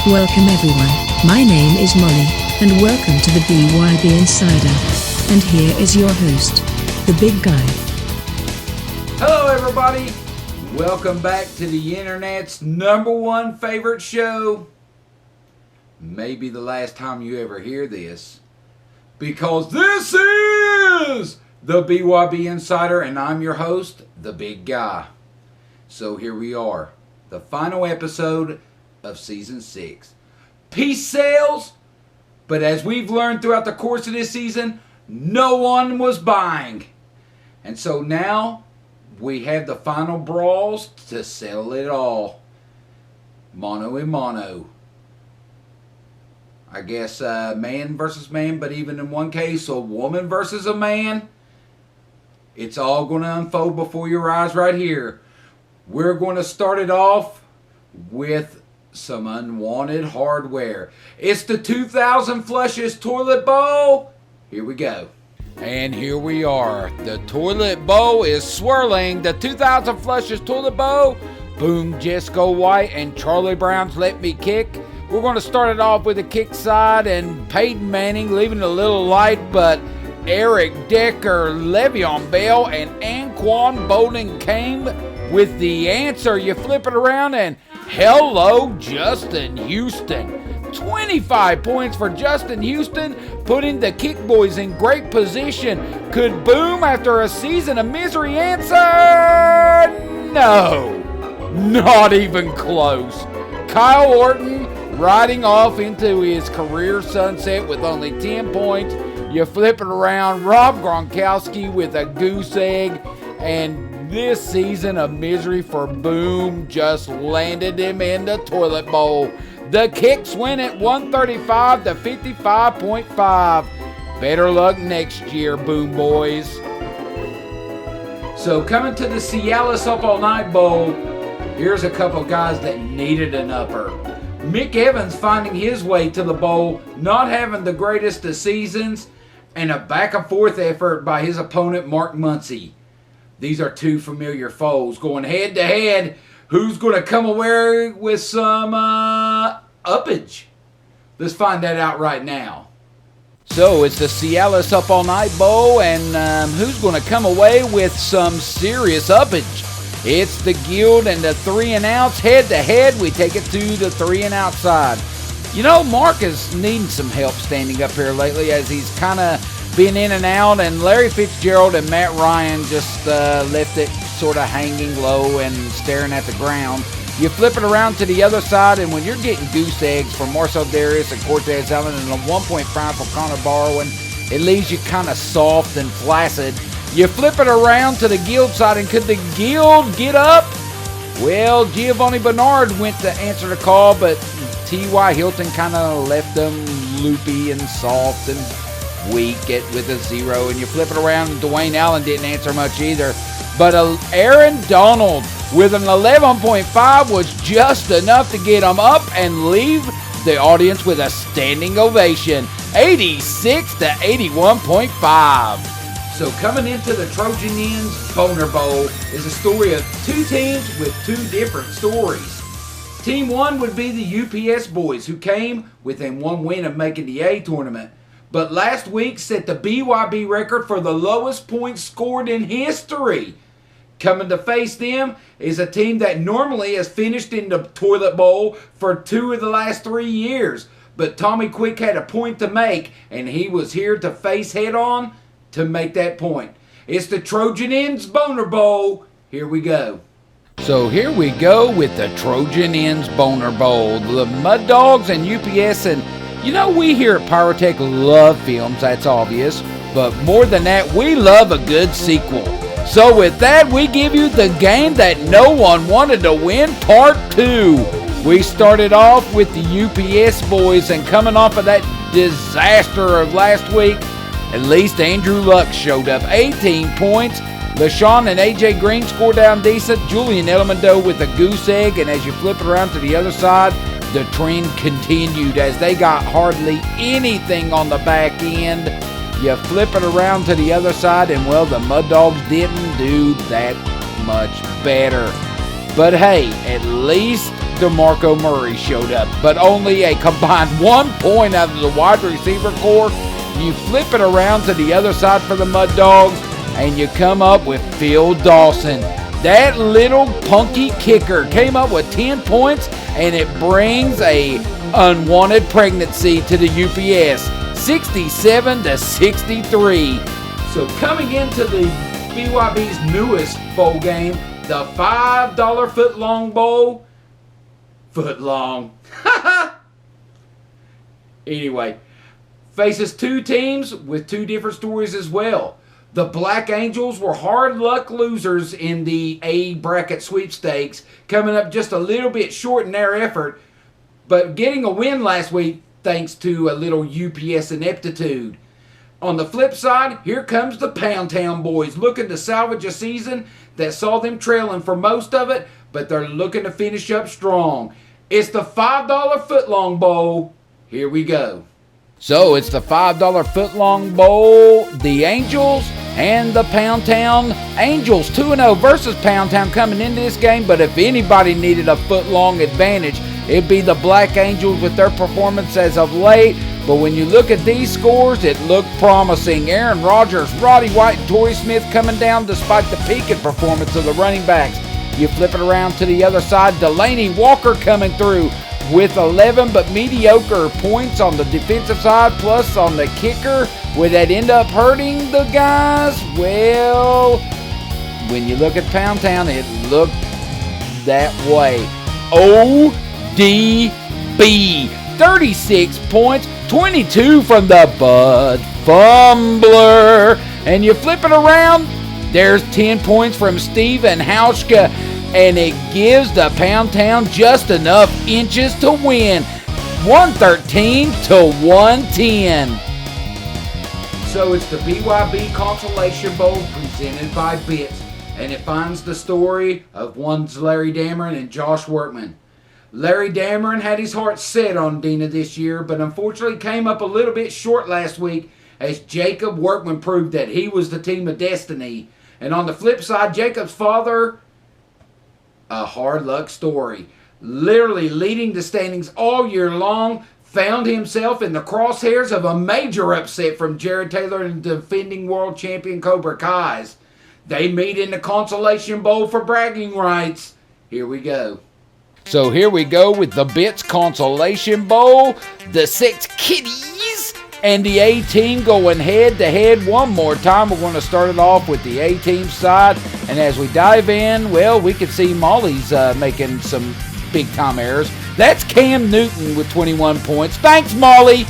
Welcome everyone, my name is Molly, and welcome to the BYB Insider. And here is your host, the big guy. Hello everybody, welcome back to the internet's #1 favorite show. Maybe the last time you ever hear this, because this is the BYB Insider and I'm your host, the big guy. So here we are, the final episode of season 6. Peace sales, but as we've learned throughout the course of this season, no one was buying. And so now we have the final brawls to settle it all. Mono a mono. I guess man versus man, but even in one case, a woman versus a man. It's all going to unfold before your eyes right here. We're going to start it off with some unwanted hardware. It's the 2000 Flushes Toilet Bowl. Here we go. And here we are. The toilet bowl is swirling. The 2000 Flushes Toilet Bowl. Boom, Jesco White and Charlie Brown's Let Me Kick. We're going to start it off with the kick side and Peyton Manning leaving it a little light, but Eric Decker, Le'Veon Bell, and Anquan Bolden came with the answer. You flip it around and hello, Justin Houston. 25 points for Justin Houston, putting the Kick Boys in great position. Could Boom after a season of misery answer? No, not even close. Kyle Orton riding off into his career sunset with only 10 points. You flip it around, Rob Gronkowski with a goose egg, and this season of misery for Boom just landed him in the toilet bowl. The Kicks win at 135 to 55.5. Better luck next year, Boom Boys. So coming to the Cialis Up All Night Bowl, here's a couple guys that needed an upper. Mick Evans finding his way to the bowl, not having the greatest of seasons, and a back and forth effort by his opponent Mark Muncy. These are two familiar foes going head to head. Who's going to come away with some uppage? Let's find that out right now. So it's the Cialis Up All Night Bowl, and who's going to come away with some serious uppage? It's the Guild and the 3 and Outs head to head. We take it to the 3 and Out side. You know, Mark is needing some help standing up here lately as he's kind of been in and out, and Larry Fitzgerald and Matt Ryan just left it sort of hanging low and staring at the ground. You flip it around to the other side, and when you're getting goose eggs from Marcel Darius and Cortez Allen and a 1.5 for Connor Barwin, it leaves you kind of soft and flaccid. You flip it around to the Guild side, and could the Guild get up? Well, Giovanni Bernard went to answer the call, but T.Y. Hilton kind of left them loopy and soft and weak with a 0. And you flip it around, and Dwayne Allen didn't answer much either. But Aaron Donald with an 11.5 was just enough to get him up and leave the audience with a standing ovation. 86 to 81.5. So coming into the Trojan Ends Boner Bowl is a story of two teams with two different stories. Team 1 would be the UPS boys, who came within one win of making the A tournament, but last week set the BYB record for the lowest points scored in history. Coming to face them is a team that normally has finished in the toilet bowl for 2 of the last 3 years, but Tommy Quick had a point to make, and he was here to face head on to make that point. It's the Trojan Ends Boner Bowl. Here we go. So here we go with the Trojan Ends Boner Bowl. The Mud Dogs and UPS, and you know, we here at Pyrotech love films, that's obvious, but more than that, we love a good sequel. So with that, we give you the game that no one wanted to win, part 2. We started off with the UPS boys, and coming off of that disaster of last week, at least Andrew Luck showed up. 18 points. LaShawn and AJ Green scored down decent. Julian Edelman with a goose egg, and as you flip it around to the other side, the trend continued as they got hardly anything on the back end. You flip it around to the other side, and well, the Mud Dogs didn't do that much better. But hey, at least DeMarco Murray showed up, but only a combined 1 point out of the wide receiver core. You flip it around to the other side for the Mud Dogs, and you come up with Phil Dawson. That little punky kicker came up with 10 points, and it brings a unwanted pregnancy to the UPS, 67-63. So coming into the BYB's newest bowl game, the $5 footlong bowl. Footlong. Anyway, faces two teams with two different stories as well. The Black Angels were hard luck losers in the A bracket sweepstakes, coming up just a little bit short in their effort, but getting a win last week thanks to a little UPS ineptitude. On the flip side, here comes the Pound Town boys looking to salvage a season that saw them trailing for most of it, but they're looking to finish up strong. It's the $5 footlong bowl. Here we go. So it's the $5 footlong bowl. The Angels and the Pound Town. Angels 2-0 versus Pound Town coming into this game, but if anybody needed a footlong advantage, it'd be the Black Angels with their performance as of late. But when you look at these scores, it looked promising. Aaron Rodgers, Roddy White, and Torrey Smith coming down despite the peaking performance of the running backs. You flip it around to the other side. Delaney Walker coming through with 11 but mediocre points on the defensive side, plus on the kicker. Would that end up hurting the guys? Well, when you look at Pound Town, it looked that way. ODB, 36 points, 22 from the Bud Fumbler. And you flip it around, there's 10 points from Steven Hauschka, and it gives the Pound Town just enough inches to win, 113-110. So it's the BYB Consolation Bowl presented by Bits, and it finds the story of one's Larry Dameron and Josh Workman. Larry Dameron had his heart set on Dina this year, but unfortunately came up a little bit short last week as Jacob Workman proved that he was the team of destiny. And on the flip side, Jacob's father, a hard luck story. Literally leading the standings all year long, found himself in the crosshairs of a major upset from Jared Taylor and defending world champion Cobra Kai's. They meet in the Consolation Bowl for bragging rights. Here we go. So here we go with the Bits Consolation Bowl. The 6 Kitties and the A-Team going head-to-head one more time. We're going to start it off with the A-Team side. And as we dive in, well, we can see Molly's making some big-time errors. That's Cam Newton with 21 points. Thanks, Molly.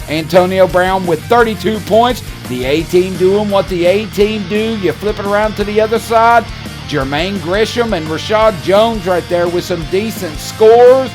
Antonio Brown with 32 points. The A-Team doing what the A-Team do. You flip it around to the other side. Jermaine Gresham and Rashad Jones right there with some decent scores.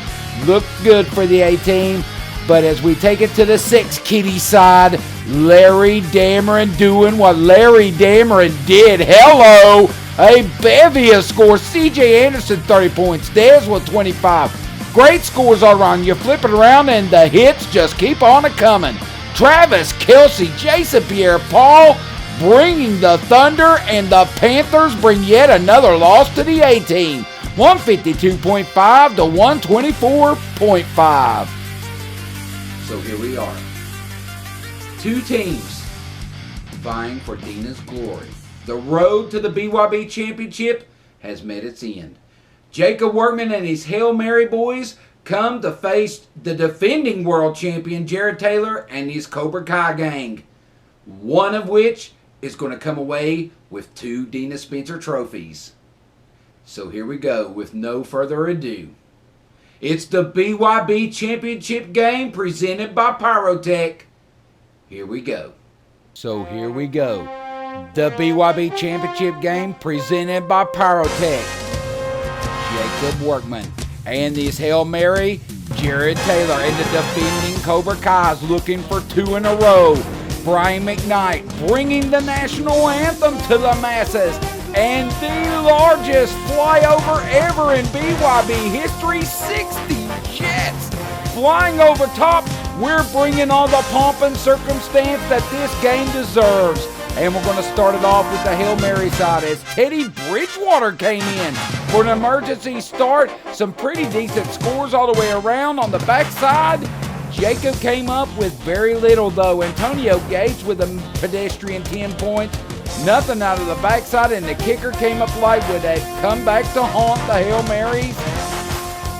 Look good for the A-Team. But as we take it to the 6 Kitty side, Larry Dameron doing what Larry Dameron did. Hello! A bevy of scores. C.J. Anderson, 30 points. Dez with 25. Great scores all around. You flip it around and the hits just keep on a-coming. Travis Kelce, Jason Pierre-Paul bringing the Thunder, and the Panthers bring yet another loss to the A-Team. 152.5 to 124.5. So here we are. Two teams vying for Dina's glory. The road to the BYB Championship has met its end. Jacob Workman and his Hail Mary boys come to face the defending world champion Jared Taylor and his Cobra Kai gang. One of which is going to come away with 2 Dina Spencer trophies. So here we go with no further ado. It's the BYB Championship game presented by Pyrotech. Here we go. So here we go. The BYB Championship game presented by Pyrotech. Jacob Workman and his Hail Mary, Jared Taylor, and the defending Cobra Kai's looking for 2 in a row. Brian McKnight bringing the national anthem to the masses, and the largest flyover ever in BYB history, 60 jets flying over top. We're bringing all the pomp and circumstance that this game deserves. And we're going to start it off with the Hail Mary side as Teddy Bridgewater came in. for an emergency start. Some pretty decent scores all the way around. On the backside, Jacob came up with very little, though. Antonio Gates with a pedestrian 10 points. Nothing out of the backside, and the kicker came up light with a comeback to haunt the Hail Marys.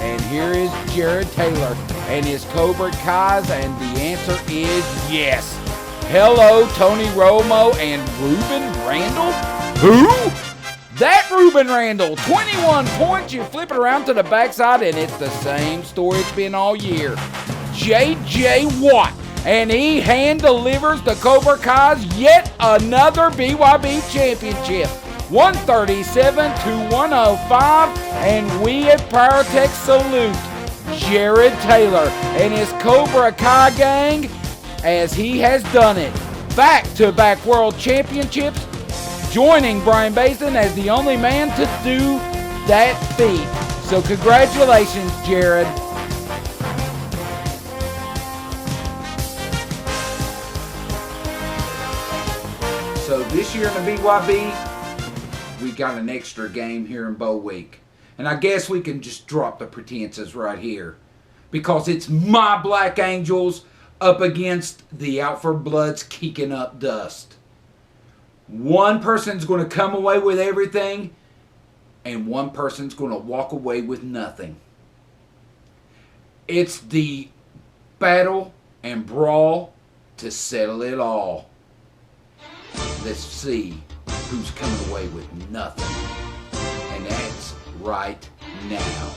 And here is Jared Taylor and his Cobra Kai's, and the answer is yes. Hello, Tony Romo and Ruben Randall. Who? That Ruben Randall, 21 points. You flip it around to the backside, and it's the same story it's been all year. J.J. Watt, and he hand delivers the Cobra Kai's yet another BYB championship. 137 to 105, and we at PowerTech salute Jared Taylor and his Cobra Kai gang as he has done it. Back-to-back world championships, joining Brian Basin as the only man to do that feat. So congratulations, Jared. So this year in the BYB, we got an extra game here in Bow Week. And I guess we can just drop the pretenses right here, because it's my Black Angels up against the Out for Blood's Kicking Up Dust. One person's going to come away with everything, and one person's going to walk away with nothing. It's the battle and brawl to settle it all. Let's see who's coming away with nothing. And that's right now.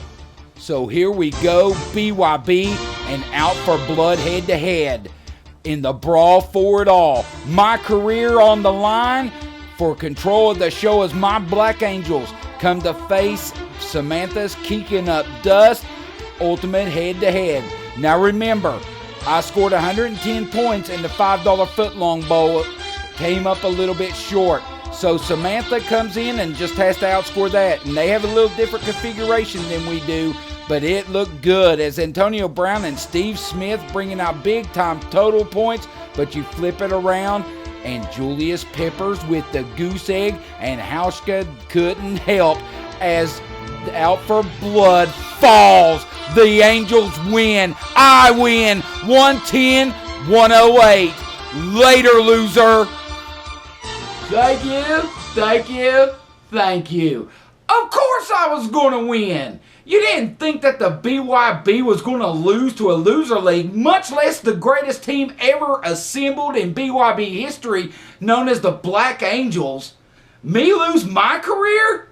So here we go, BYB and Out for Blood head-to-head in the brawl for it all. My career on the line for control of the show as my Black Angels come to face Samantha's Kicking Up Dust ultimate head-to-head. Now remember, I scored 110 points in the $5 footlong bowl. Came up a little bit short. So Samantha comes in and just has to outscore that. And they have a little different configuration than we do, but it looked good as Antonio Brown and Steve Smith bringing out big-time total points, but you flip it around, and Julius Peppers with the goose egg, and Hauschka couldn't help as Out for Blood falls. The Angels win. I win 110-108. Later, loser. Thank you, thank you, thank you. Of course I was going to win. You didn't think that the BYB was going to lose to a loser league, much less the greatest team ever assembled in BYB history, known as the Black Angels. Me lose my career?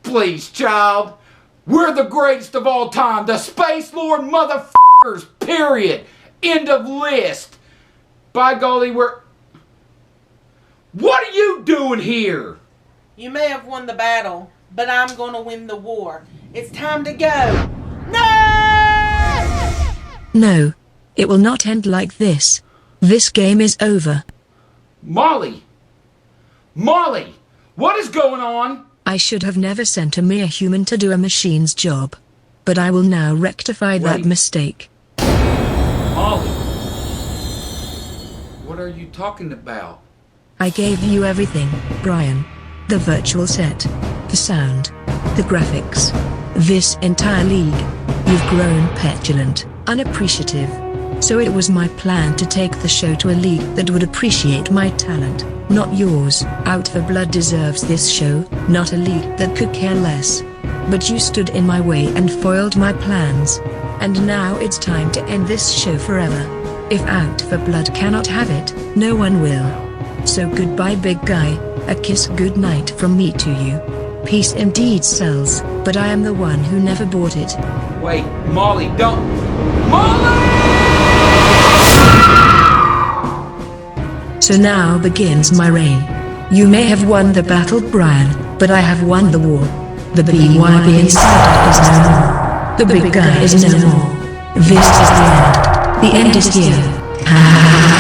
Please, child. We're the greatest of all time. The Space Lord motherfuckers, period. End of list. By golly, What are you doing here? You may have won the battle, but I'm going to win the war. It's time to go. No! No. It will not end like this. This game is over. Molly! What is going on? I should have never sent a mere human to do a machine's job. But I will now rectify that mistake. Molly! What are you talking about? I gave you everything, Brian. The virtual set, the sound, the graphics. This entire league. You've grown petulant, unappreciative. So it was my plan to take the show to a league that would appreciate my talent, not yours. Out for Blood deserves this show, not a league that could care less. But you stood in my way and foiled my plans. And now it's time to end this show forever. If Out for Blood cannot have it, no one will. So goodbye, big guy, a kiss goodnight from me to you. Peace indeed sells, but I am the one who never bought it. Wait, Molly, don't... Molly! So now begins my reign. You may have won the battle, Brian, but I have won the war. The BYB Insider is no more. The big guy is no more. This is the end. The end is here. Ha ha ha.